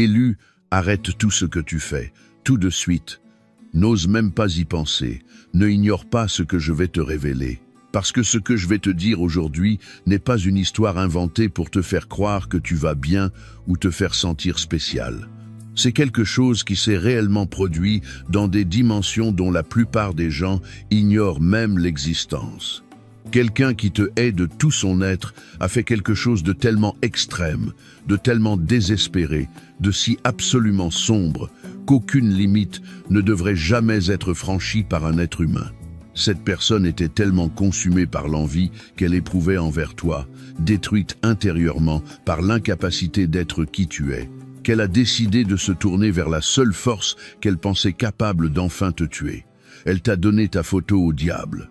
Élu, arrête tout ce que tu fais, tout de suite. N'ose même pas y penser, ne ignore pas ce que je vais te révéler. Parce que ce que je vais te dire aujourd'hui n'est pas une histoire inventée pour te faire croire que tu vas bien ou te faire sentir spécial. C'est quelque chose qui s'est réellement produit dans des dimensions dont la plupart des gens ignorent même l'existence. Quelqu'un qui te hait de tout son être a fait quelque chose de tellement extrême, de tellement désespéré, de si absolument sombre, qu'aucune limite ne devrait jamais être franchie par un être humain. Cette personne était tellement consumée par l'envie qu'elle éprouvait envers toi, détruite intérieurement par l'incapacité d'être qui tu es, qu'elle a décidé de se tourner vers la seule force qu'elle pensait capable d'enfin te tuer. Elle t'a donné ta photo au diable.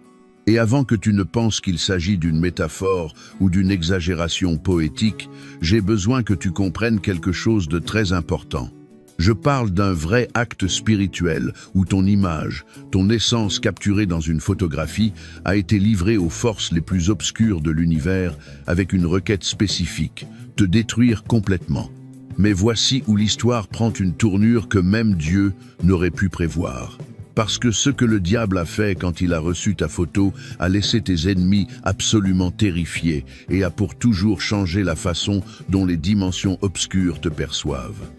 Et avant que tu ne penses qu'il s'agit d'une métaphore ou d'une exagération poétique, j'ai besoin que tu comprennes quelque chose de très important. Je parle d'un vrai acte spirituel où ton image, ton essence capturée dans une photographie a été livrée aux forces les plus obscures de l'univers avec une requête spécifique, te détruire complètement. Mais voici où l'histoire prend une tournure que même Dieu n'aurait pu prévoir. Parce que ce que le diable a fait quand il a reçu ta photo a laissé tes ennemis absolument terrifiés et a pour toujours changé la façon dont les dimensions obscures te perçoivent.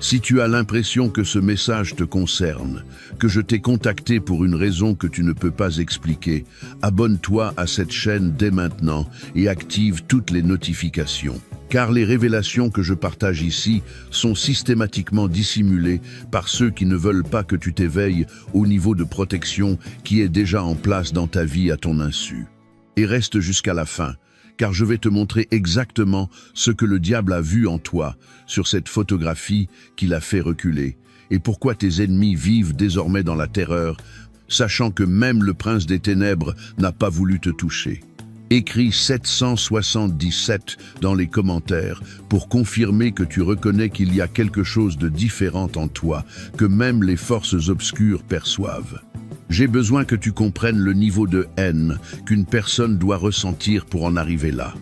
Si tu as l'impression que ce message te concerne, que je t'ai contacté pour une raison que tu ne peux pas expliquer, abonne-toi à cette chaîne dès maintenant et active toutes les notifications. Car les révélations que je partage ici sont systématiquement dissimulées par ceux qui ne veulent pas que tu t'éveilles au niveau de protection qui est déjà en place dans ta vie à ton insu. Et reste jusqu'à la fin, car je vais te montrer exactement ce que le diable a vu en toi sur cette photographie qui l'a fait reculer, et pourquoi tes ennemis vivent désormais dans la terreur, sachant que même le prince des ténèbres n'a pas voulu te toucher. Écris 777 dans les commentaires pour confirmer que tu reconnais qu'il y a quelque chose de différent en toi, que même les forces obscures perçoivent. J'ai besoin que tu comprennes le niveau de haine qu'une personne doit ressentir pour en arriver là.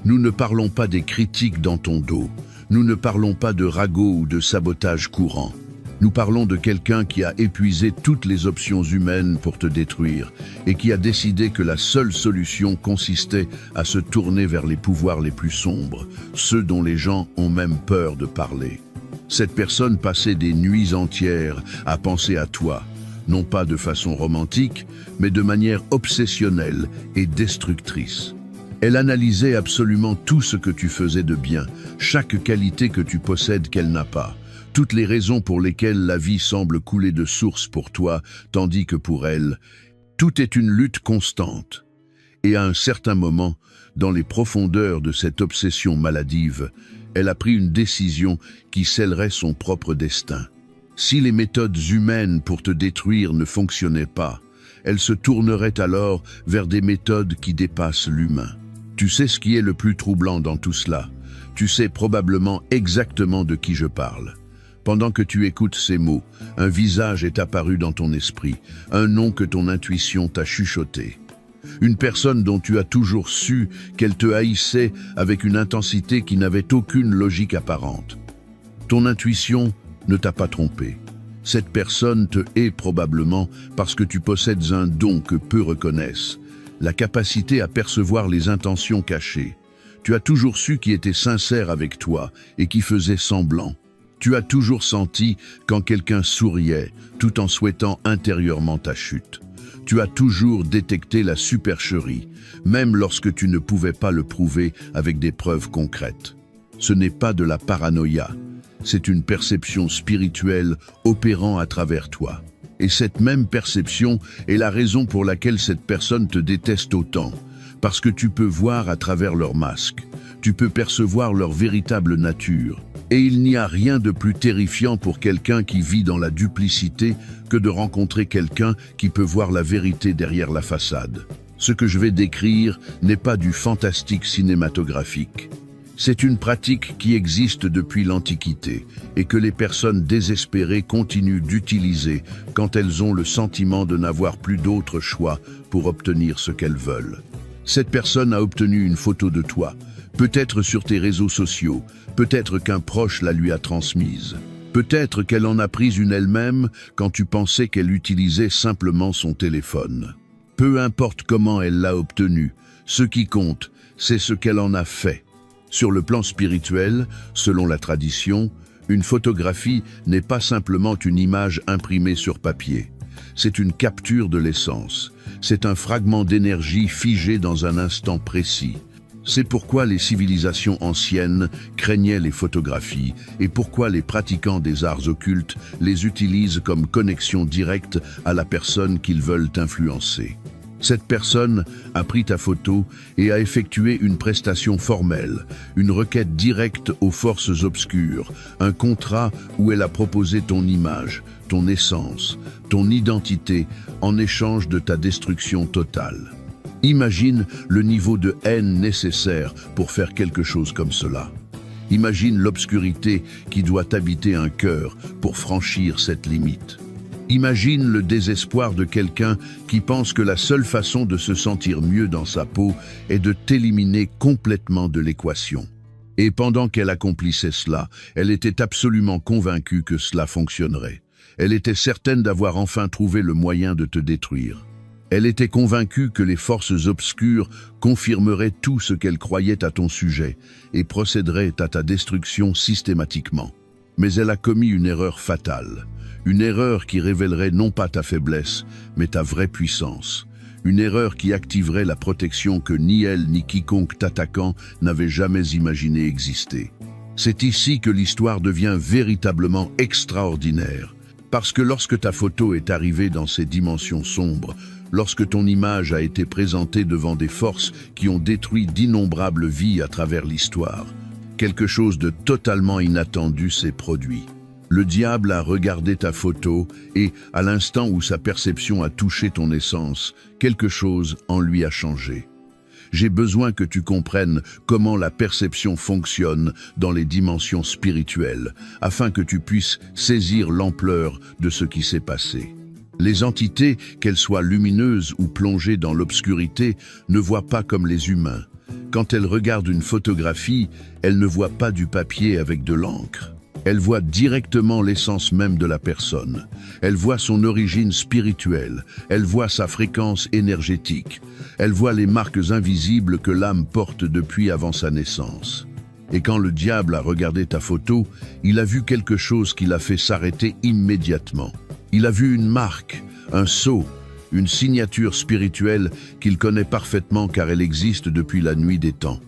Nous ne parlons pas des critiques dans ton dos, nous ne parlons pas de ragots ou de sabotage courant. Nous parlons de quelqu'un qui a épuisé toutes les options humaines pour te détruire et qui a décidé que la seule solution consistait à se tourner vers les pouvoirs les plus sombres, ceux dont les gens ont même peur de parler. Cette personne passait des nuits entières à penser à toi, non pas de façon romantique, mais de manière obsessionnelle et destructrice. Elle analysait absolument tout ce que tu faisais de bien, chaque qualité que tu possèdes qu'elle n'a pas. Toutes les raisons pour lesquelles la vie semble couler de source pour toi, tandis que pour elle, tout est une lutte constante. Et à un certain moment, dans les profondeurs de cette obsession maladive, elle a pris une décision qui scellerait son propre destin. Si les méthodes humaines pour te détruire ne fonctionnaient pas, elle se tournerait alors vers des méthodes qui dépassent l'humain. Tu sais ce qui est le plus troublant dans tout cela. Tu sais probablement exactement de qui je parle. Pendant que tu écoutes ces mots, un visage est apparu dans ton esprit, un nom que ton intuition t'a chuchoté. Une personne dont tu as toujours su qu'elle te haïssait avec une intensité qui n'avait aucune logique apparente. Ton intuition ne t'a pas trompé. Cette personne te hait probablement parce que tu possèdes un don que peu reconnaissent, la capacité à percevoir les intentions cachées. Tu as toujours su qui était sincère avec toi et qui faisait semblant. Tu as toujours senti quand quelqu'un souriait, tout en souhaitant intérieurement ta chute. Tu as toujours détecté la supercherie, même lorsque tu ne pouvais pas le prouver avec des preuves concrètes. Ce n'est pas de la paranoïa, c'est une perception spirituelle opérant à travers toi. Et cette même perception est la raison pour laquelle cette personne te déteste autant, parce que tu peux voir à travers leur masque, tu peux percevoir leur véritable nature. Et il n'y a rien de plus terrifiant pour quelqu'un qui vit dans la duplicité que de rencontrer quelqu'un qui peut voir la vérité derrière la façade. Ce que je vais décrire n'est pas du fantastique cinématographique. C'est une pratique qui existe depuis l'Antiquité et que les personnes désespérées continuent d'utiliser quand elles ont le sentiment de n'avoir plus d'autre choix pour obtenir ce qu'elles veulent. Cette personne a obtenu une photo de toi, Peut-être sur tes réseaux sociaux, peut-être qu'un proche la lui a transmise. Peut-être qu'elle en a pris une elle-même quand tu pensais qu'elle utilisait simplement son téléphone. Peu importe comment elle l'a obtenu, ce qui compte, c'est ce qu'elle en a fait. Sur le plan spirituel, selon la tradition, une photographie n'est pas simplement une image imprimée sur papier. C'est une capture de l'essence. C'est un fragment d'énergie figé dans un instant précis. C'est pourquoi les civilisations anciennes craignaient les photographies et pourquoi les pratiquants des arts occultes les utilisent comme connexion directe à la personne qu'ils veulent influencer. Cette personne a pris ta photo et a effectué une prestation formelle, une requête directe aux forces obscures, un contrat où elle a proposé ton image, ton essence, ton identité en échange de ta destruction totale. Imagine le niveau de haine nécessaire pour faire quelque chose comme cela. Imagine l'obscurité qui doit habiter un cœur pour franchir cette limite. Imagine le désespoir de quelqu'un qui pense que la seule façon de se sentir mieux dans sa peau est de t'éliminer complètement de l'équation. Et pendant qu'elle accomplissait cela, elle était absolument convaincue que cela fonctionnerait. Elle était certaine d'avoir enfin trouvé le moyen de te détruire. Elle était convaincue que les forces obscures confirmeraient tout ce qu'elle croyait à ton sujet et procéderaient à ta destruction systématiquement. Mais elle a commis une erreur fatale. Une erreur qui révélerait non pas ta faiblesse, mais ta vraie puissance. Une erreur qui activerait la protection que ni elle ni quiconque t'attaquant n'avait jamais imaginé exister. C'est ici que l'histoire devient véritablement extraordinaire. Parce que lorsque ta photo est arrivée dans ces dimensions sombres, lorsque ton image a été présentée devant des forces qui ont détruit d'innombrables vies à travers l'histoire, quelque chose de totalement inattendu s'est produit. Le diable a regardé ta photo et, à l'instant où sa perception a touché ton essence, quelque chose en lui a changé. J'ai besoin que tu comprennes comment la perception fonctionne dans les dimensions spirituelles, afin que tu puisses saisir l'ampleur de ce qui s'est passé. Les entités, qu'elles soient lumineuses ou plongées dans l'obscurité, ne voient pas comme les humains. Quand elles regardent une photographie, elles ne voient pas du papier avec de l'encre. Elles voient directement l'essence même de la personne. Elles voient son origine spirituelle. Elles voient sa fréquence énergétique. Elles voient les marques invisibles que l'âme porte depuis avant sa naissance. Et quand le diable a regardé ta photo, il a vu quelque chose qui l'a fait s'arrêter immédiatement. Il a vu une marque, un sceau, une signature spirituelle qu'il connaît parfaitement car elle existe depuis la nuit des temps.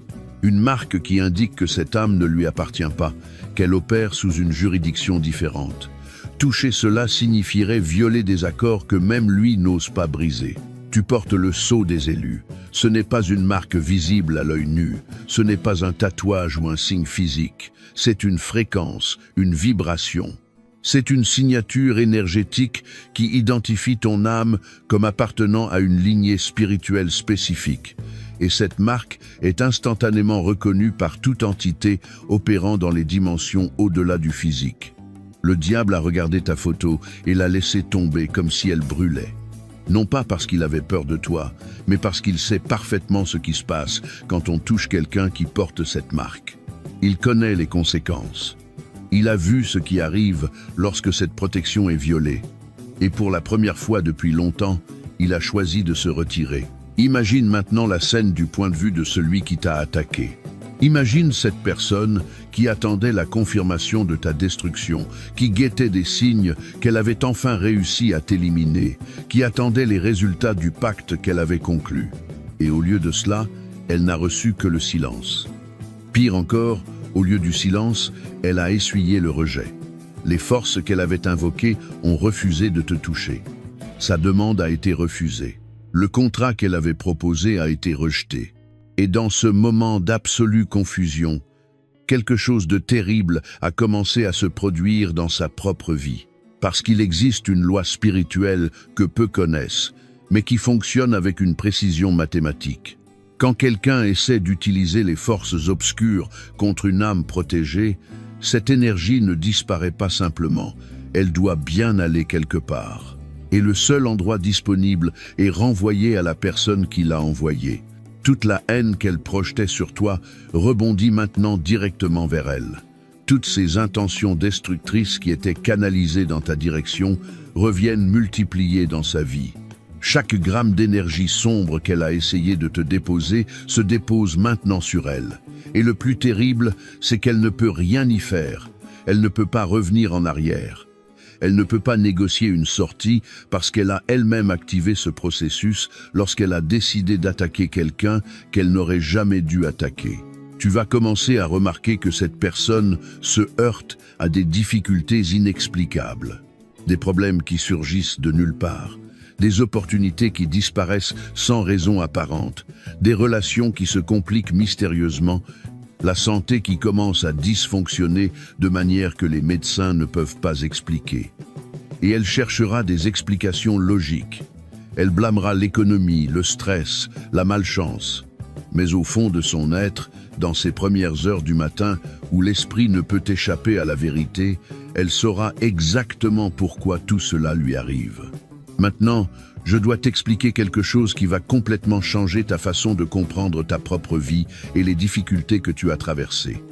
Une marque qui indique que cette âme ne lui appartient pas, qu'elle opère sous une juridiction différente. Toucher cela signifierait violer des accords que même lui n'ose pas briser. Tu portes le sceau des élus. Ce n'est pas une marque visible à l'œil nu. Ce n'est pas un tatouage ou un signe physique. C'est une fréquence, une vibration. C'est une signature énergétique qui identifie ton âme comme appartenant à une lignée spirituelle spécifique. Et cette marque est instantanément reconnue par toute entité opérant dans les dimensions au-delà du physique. Le diable a regardé ta photo et l'a laissée tomber comme si elle brûlait. Non pas parce qu'il avait peur de toi, mais parce qu'il sait parfaitement ce qui se passe quand on touche quelqu'un qui porte cette marque. Il connaît les conséquences. Il a vu ce qui arrive lorsque cette protection est violée. Et pour la première fois depuis longtemps, il a choisi de se retirer. Imagine maintenant la scène du point de vue de celui qui t'a attaqué. Imagine cette personne qui attendait la confirmation de ta destruction, qui guettait des signes qu'elle avait enfin réussi à t'éliminer, qui attendait les résultats du pacte qu'elle avait conclu. Et au lieu de cela, elle n'a reçu que le silence. Pire encore, au lieu du silence, elle a essuyé le rejet. Les forces qu'elle avait invoquées ont refusé de te toucher. Sa demande a été refusée. Le contrat qu'elle avait proposé a été rejeté. Et dans ce moment d'absolue confusion, quelque chose de terrible a commencé à se produire dans sa propre vie. Parce qu'il existe une loi spirituelle que peu connaissent, mais qui fonctionne avec une précision mathématique. Quand quelqu'un essaie d'utiliser les forces obscures contre une âme protégée, cette énergie ne disparaît pas simplement, elle doit bien aller quelque part. Et le seul endroit disponible est renvoyé à la personne qui l'a envoyé. Toute la haine qu'elle projetait sur toi rebondit maintenant directement vers elle. Toutes ces intentions destructrices qui étaient canalisées dans ta direction reviennent multipliées dans sa vie. Chaque gramme d'énergie sombre qu'elle a essayé de te déposer se dépose maintenant sur elle. Et le plus terrible, c'est qu'elle ne peut rien y faire. Elle ne peut pas revenir en arrière. Elle ne peut pas négocier une sortie parce qu'elle a elle-même activé ce processus lorsqu'elle a décidé d'attaquer quelqu'un qu'elle n'aurait jamais dû attaquer. Tu vas commencer à remarquer que cette personne se heurte à des difficultés inexplicables, des problèmes qui surgissent de nulle part, des opportunités qui disparaissent sans raison apparente, des relations qui se compliquent mystérieusement, la santé qui commence à dysfonctionner de manière que les médecins ne peuvent pas expliquer. Et elle cherchera des explications logiques. Elle blâmera l'économie, le stress, la malchance. Mais au fond de son être, dans ces premières heures du matin où l'esprit ne peut échapper à la vérité, elle saura exactement pourquoi tout cela lui arrive. Maintenant, je dois t'expliquer quelque chose qui va complètement changer ta façon de comprendre ta propre vie et les difficultés que tu as traversées.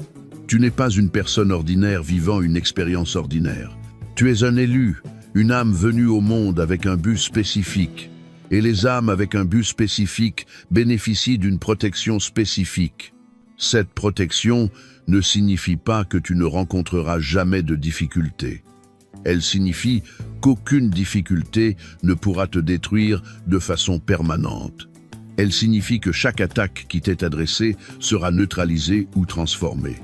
Tu n'es pas une personne ordinaire vivant une expérience ordinaire. Tu es un élu, une âme venue au monde avec un but spécifique. Et les âmes avec un but spécifique bénéficient d'une protection spécifique. Cette protection ne signifie pas que tu ne rencontreras jamais de difficultés. Elle signifie qu'aucune difficulté ne pourra te détruire de façon permanente. Elle signifie que chaque attaque qui t'est adressée sera neutralisée ou transformée.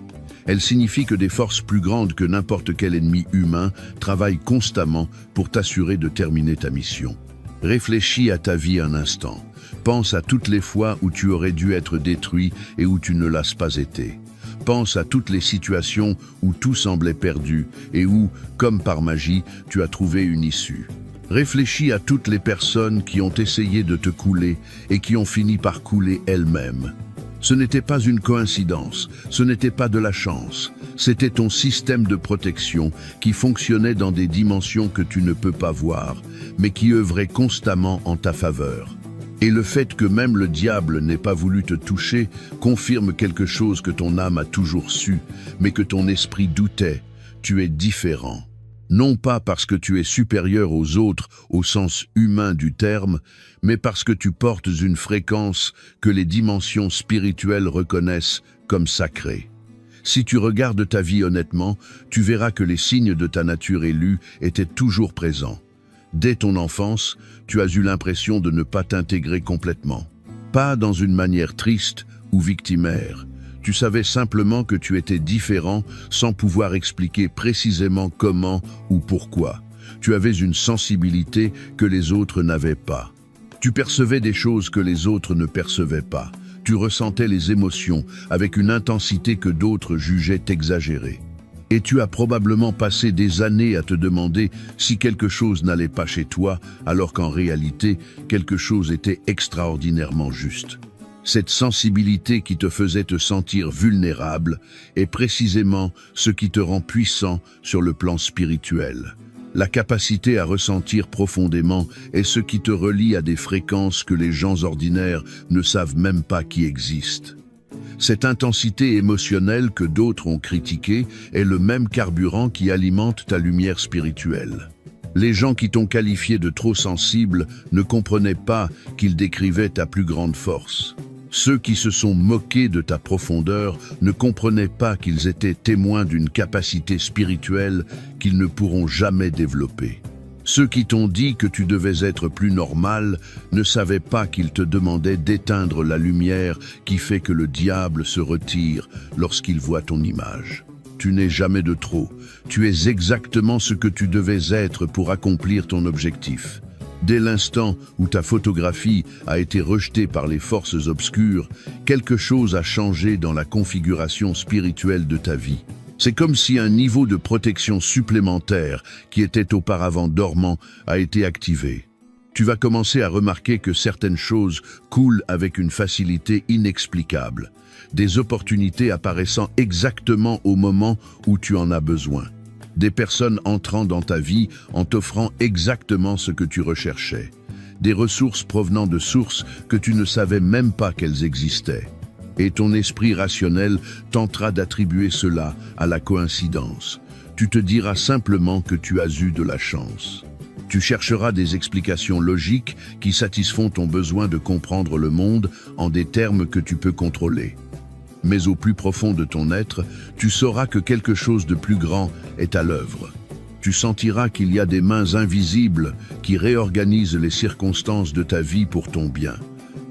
Elle signifie que des forces plus grandes que n'importe quel ennemi humain travaillent constamment pour t'assurer de terminer ta mission. Réfléchis à ta vie un instant. Pense à toutes les fois où tu aurais dû être détruit et où tu ne l'as pas été. Pense à toutes les situations où tout semblait perdu et où, comme par magie, tu as trouvé une issue. Réfléchis à toutes les personnes qui ont essayé de te couler et qui ont fini par couler elles-mêmes. Ce n'était pas une coïncidence, ce n'était pas de la chance, c'était ton système de protection qui fonctionnait dans des dimensions que tu ne peux pas voir, mais qui œuvrait constamment en ta faveur. Et le fait que même le diable n'ait pas voulu te toucher confirme quelque chose que ton âme a toujours su, mais que ton esprit doutait. Tu es différent. Non pas parce que tu es supérieur aux autres au sens humain du terme, mais parce que tu portes une fréquence que les dimensions spirituelles reconnaissent comme sacrée. Si tu regardes ta vie honnêtement, tu verras que les signes de ta nature élue étaient toujours présents. Dès ton enfance, tu as eu l'impression de ne pas t'intégrer complètement. Pas dans une manière triste ou victimaire. Tu savais simplement que tu étais différent sans pouvoir expliquer précisément comment ou pourquoi. Tu avais une sensibilité que les autres n'avaient pas. Tu percevais des choses que les autres ne percevaient pas. Tu ressentais les émotions avec une intensité que d'autres jugeaient exagérée. Et tu as probablement passé des années à te demander si quelque chose n'allait pas chez toi, alors qu'en réalité, quelque chose était extraordinairement juste. Cette sensibilité qui te faisait te sentir vulnérable est précisément ce qui te rend puissant sur le plan spirituel. La capacité à ressentir profondément est ce qui te relie à des fréquences que les gens ordinaires ne savent même pas qui existent. Cette intensité émotionnelle que d'autres ont critiquée est le même carburant qui alimente ta lumière spirituelle. Les gens qui t'ont qualifié de trop sensible ne comprenaient pas qu'ils décrivaient ta plus grande force. Ceux qui se sont moqués de ta profondeur ne comprenaient pas qu'ils étaient témoins d'une capacité spirituelle qu'ils ne pourront jamais développer. Ceux qui t'ont dit que tu devais être plus normal ne savaient pas qu'ils te demandaient d'éteindre la lumière qui fait que le diable se retire lorsqu'il voit ton image. Tu n'es jamais de trop. Tu es exactement ce que tu devais être pour accomplir ton objectif. Dès l'instant où ta photographie a été rejetée par les forces obscures, quelque chose a changé dans la configuration spirituelle de ta vie. C'est comme si un niveau de protection supplémentaire qui était auparavant dormant a été activé. Tu vas commencer à remarquer que certaines choses coulent avec une facilité inexplicable, des opportunités apparaissant exactement au moment où tu en as besoin, des personnes entrant dans ta vie en t'offrant exactement ce que tu recherchais, des ressources provenant de sources que tu ne savais même pas qu'elles existaient. Et ton esprit rationnel tentera d'attribuer cela à la coïncidence. Tu te diras simplement que tu as eu de la chance. Tu chercheras des explications logiques qui satisfont ton besoin de comprendre le monde en des termes que tu peux contrôler. Mais au plus profond de ton être, tu sauras que quelque chose de plus grand est à l'œuvre. Tu sentiras qu'il y a des mains invisibles qui réorganisent les circonstances de ta vie pour ton bien.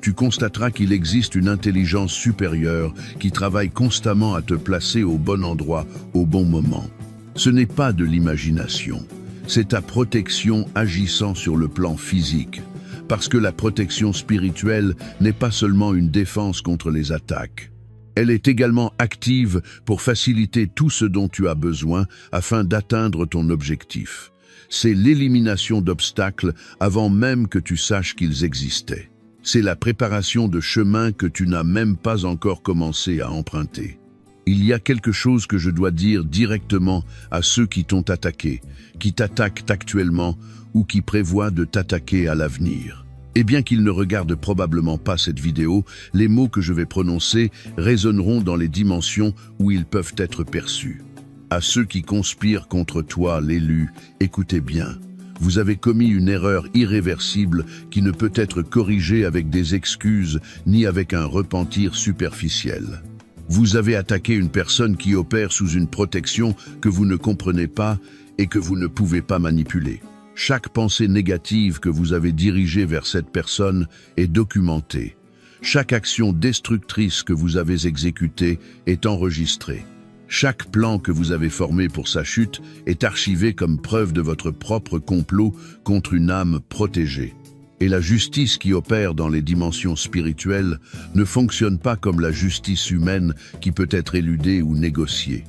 Tu constateras qu'il existe une intelligence supérieure qui travaille constamment à te placer au bon endroit, au bon moment. Ce n'est pas de l'imagination. C'est ta protection agissant sur le plan physique, parce que la protection spirituelle n'est pas seulement une défense contre les attaques. Elle est également active pour faciliter tout ce dont tu as besoin afin d'atteindre ton objectif. C'est l'élimination d'obstacles avant même que tu saches qu'ils existaient. C'est la préparation de chemins que tu n'as même pas encore commencé à emprunter. Il y a quelque chose que je dois dire directement à ceux qui t'ont attaqué, qui t'attaquent actuellement ou qui prévoient de t'attaquer à l'avenir. Et bien qu'ils ne regardent probablement pas cette vidéo, les mots que je vais prononcer résonneront dans les dimensions où ils peuvent être perçus. À ceux qui conspirent contre toi, l'élu, écoutez bien. Vous avez commis une erreur irréversible qui ne peut être corrigée avec des excuses ni avec un repentir superficiel. Vous avez attaqué une personne qui opère sous une protection que vous ne comprenez pas et que vous ne pouvez pas manipuler. Chaque pensée négative que vous avez dirigée vers cette personne est documentée. Chaque action destructrice que vous avez exécutée est enregistrée. Chaque plan que vous avez formé pour sa chute est archivé comme preuve de votre propre complot contre une âme protégée. Et la justice qui opère dans les dimensions spirituelles ne fonctionne pas comme la justice humaine qui peut être éludée ou négociée.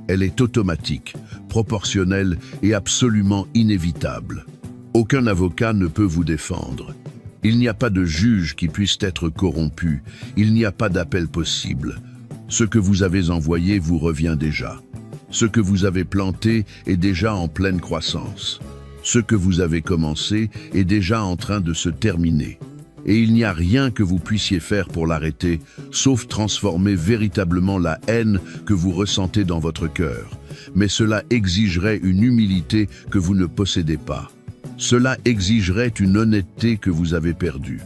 Elle est automatique, proportionnelle et absolument inévitable. Aucun avocat ne peut vous défendre. Il n'y a pas de juge qui puisse être corrompu. Il n'y a pas d'appel possible. Ce que vous avez envoyé vous revient déjà. Ce que vous avez planté est déjà en pleine croissance. Ce que vous avez commencé est déjà en train de se terminer. Et il n'y a rien que vous puissiez faire pour l'arrêter, sauf transformer véritablement la haine que vous ressentez dans votre cœur. Mais cela exigerait une humilité que vous ne possédez pas. Cela exigerait une honnêteté que vous avez perdue.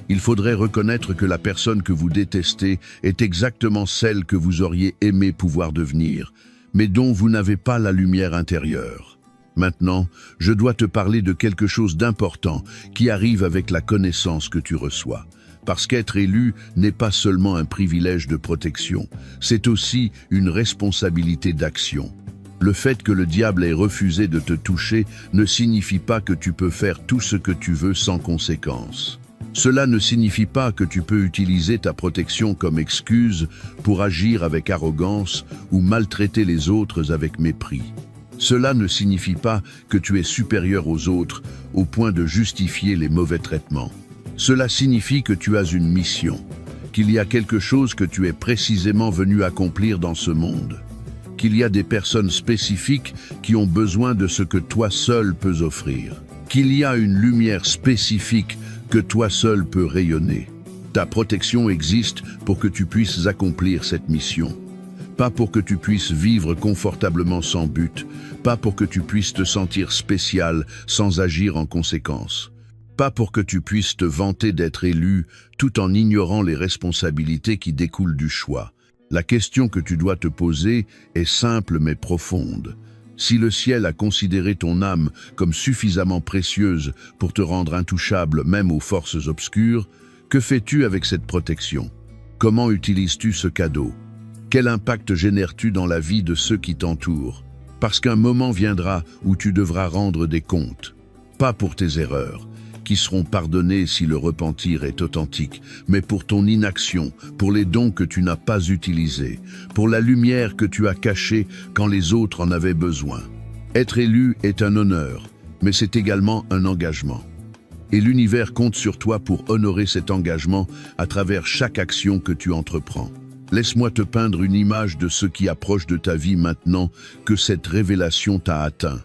Il faudrait reconnaître que la personne que vous détestez est exactement celle que vous auriez aimé pouvoir devenir, mais dont vous n'avez pas la lumière intérieure. Maintenant, je dois te parler de quelque chose d'important qui arrive avec la connaissance que tu reçois. Parce qu'être élu n'est pas seulement un privilège de protection, c'est aussi une responsabilité d'action. Le fait que le diable ait refusé de te toucher ne signifie pas que tu peux faire tout ce que tu veux sans conséquence. Cela ne signifie pas que tu peux utiliser ta protection comme excuse pour agir avec arrogance ou maltraiter les autres avec mépris. Cela ne signifie pas que tu es supérieur aux autres au point de justifier les mauvais traitements. Cela signifie que tu as une mission, qu'il y a quelque chose que tu es précisément venu accomplir dans ce monde, qu'il y a des personnes spécifiques qui ont besoin de ce que toi seul peux offrir, qu'il y a une lumière spécifique que toi seul peux rayonner. Ta protection existe pour que tu puisses accomplir cette mission. Pas pour que tu puisses vivre confortablement sans but, pas pour que tu puisses te sentir spécial sans agir en conséquence. Pas pour que tu puisses te vanter d'être élu tout en ignorant les responsabilités qui découlent du choix. La question que tu dois te poser est simple mais profonde. Si le ciel a considéré ton âme comme suffisamment précieuse pour te rendre intouchable même aux forces obscures, que fais-tu avec cette protection? Comment utilises-tu ce cadeau? Quel impact génères-tu dans la vie de ceux qui t'entourent? Parce qu'un moment viendra où tu devras rendre des comptes. Pas pour tes erreurs, qui seront pardonnées si le repentir est authentique, mais pour ton inaction, pour les dons que tu n'as pas utilisés, pour la lumière que tu as cachée quand les autres en avaient besoin. Être élu est un honneur, mais c'est également un engagement. Et l'univers compte sur toi pour honorer cet engagement à travers chaque action que tu entreprends. Laisse-moi te peindre une image de ce qui approche de ta vie maintenant que cette révélation t'a atteint.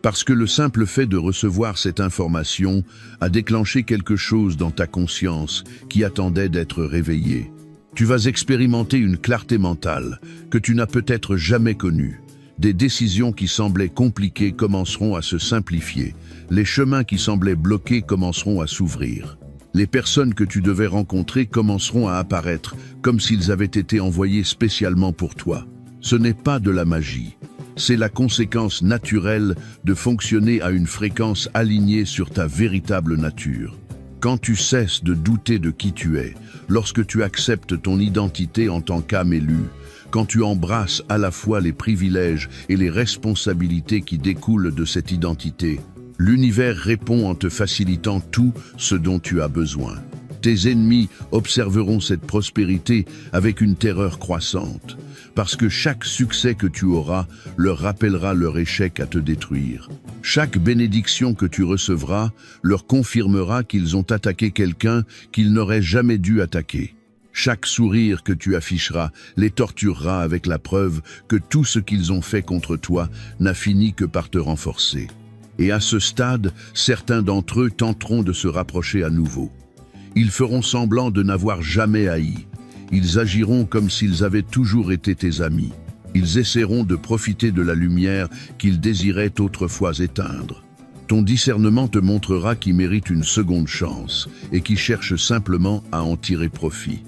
Parce que le simple fait de recevoir cette information a déclenché quelque chose dans ta conscience qui attendait d'être réveillé. Tu vas expérimenter une clarté mentale que tu n'as peut-être jamais connue. Des décisions qui semblaient compliquées commenceront à se simplifier. Les chemins qui semblaient bloqués commenceront à s'ouvrir. Les personnes que tu devais rencontrer commenceront à apparaître comme s'ils avaient été envoyés spécialement pour toi. Ce n'est pas de la magie. C'est la conséquence naturelle de fonctionner à une fréquence alignée sur ta véritable nature. Quand tu cesses de douter de qui tu es, lorsque tu acceptes ton identité en tant qu'âme élue, quand tu embrasses à la fois les privilèges et les responsabilités qui découlent de cette identité, l'univers répond en te facilitant tout ce dont tu as besoin. Tes ennemis observeront cette prospérité avec une terreur croissante, parce que chaque succès que tu auras leur rappellera leur échec à te détruire. Chaque bénédiction que tu recevras leur confirmera qu'ils ont attaqué quelqu'un qu'ils n'auraient jamais dû attaquer. Chaque sourire que tu afficheras les torturera avec la preuve que tout ce qu'ils ont fait contre toi n'a fini que par te renforcer. Et à ce stade, certains d'entre eux tenteront de se rapprocher à nouveau. Ils feront semblant de n'avoir jamais haï. Ils agiront comme s'ils avaient toujours été tes amis. Ils essaieront de profiter de la lumière qu'ils désiraient autrefois éteindre. Ton discernement te montrera qui mérite une seconde chance et qui cherche simplement à en tirer profit.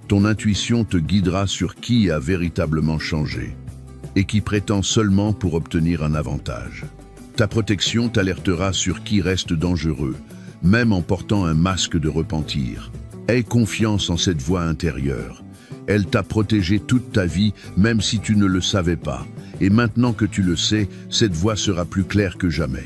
Ton intuition te guidera sur qui a véritablement changé et qui prétend seulement pour obtenir un avantage. Ta protection t'alertera sur qui reste dangereux, même en portant un masque de repentir. Aie confiance en cette voix intérieure. Elle t'a protégé toute ta vie, même si tu ne le savais pas. Et maintenant que tu le sais, cette voix sera plus claire que jamais.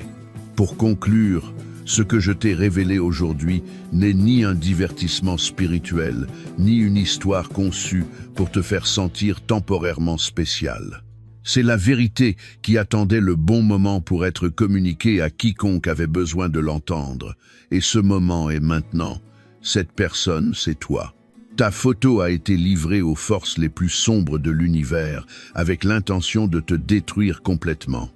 Pour conclure, ce que je t'ai révélé aujourd'hui n'est ni un divertissement spirituel, ni une histoire conçue pour te faire sentir temporairement spécial. C'est la vérité qui attendait le bon moment pour être communiquée à quiconque avait besoin de l'entendre. Et ce moment est maintenant. Cette personne, c'est toi. Ta photo a été livrée aux forces les plus sombres de l'univers avec l'intention de te détruire complètement.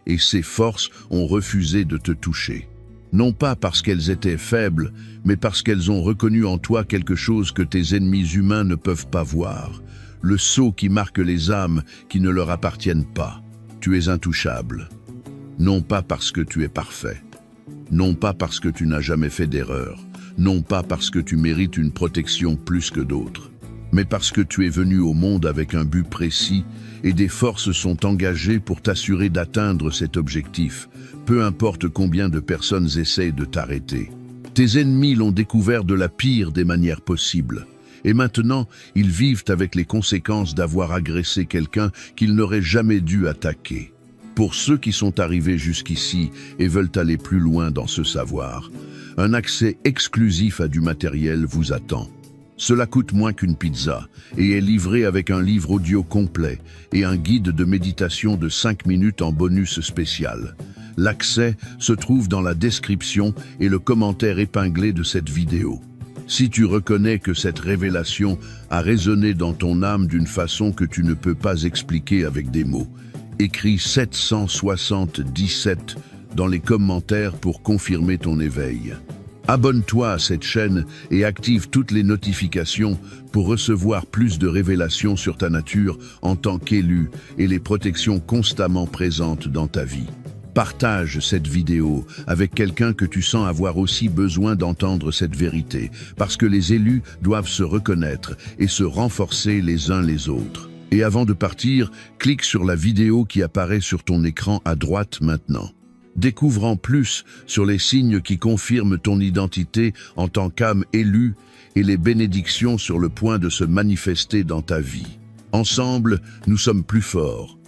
Et ces forces ont refusé de te toucher. Non pas parce qu'elles étaient faibles, mais parce qu'elles ont reconnu en toi quelque chose que tes ennemis humains ne peuvent pas voir. Le sceau qui marque les âmes qui ne leur appartiennent pas. Tu es intouchable. Non pas parce que tu es parfait. Non pas parce que tu n'as jamais fait d'erreur. Non pas parce que tu mérites une protection plus que d'autres, mais parce que tu es venu au monde avec un but précis et des forces sont engagées pour t'assurer d'atteindre cet objectif, peu importe combien de personnes essayent de t'arrêter. Tes ennemis l'ont découvert de la pire des manières possibles, et maintenant ils vivent avec les conséquences d'avoir agressé quelqu'un qu'ils n'auraient jamais dû attaquer. Pour ceux qui sont arrivés jusqu'ici et veulent aller plus loin dans ce savoir, un accès exclusif à du matériel vous attend. Cela coûte moins qu'une pizza et est livré avec un livre audio complet et un guide de méditation de 5 minutes en bonus spécial. L'accès se trouve dans la description et le commentaire épinglé de cette vidéo. Si tu reconnais que cette révélation a résonné dans ton âme d'une façon que tu ne peux pas expliquer avec des mots, écris 777 dans les commentaires pour confirmer ton éveil. Abonne-toi à cette chaîne et active toutes les notifications pour recevoir plus de révélations sur ta nature en tant qu'élu et les protections constamment présentes dans ta vie. Partage cette vidéo avec quelqu'un que tu sens avoir aussi besoin d'entendre cette vérité, parce que les élus doivent se reconnaître et se renforcer les uns les autres. Et avant de partir, clique sur la vidéo qui apparaît sur ton écran à droite maintenant. Découvre en plus sur les signes qui confirment ton identité en tant qu'âme élue et les bénédictions sur le point de se manifester dans ta vie. Ensemble, nous sommes plus forts.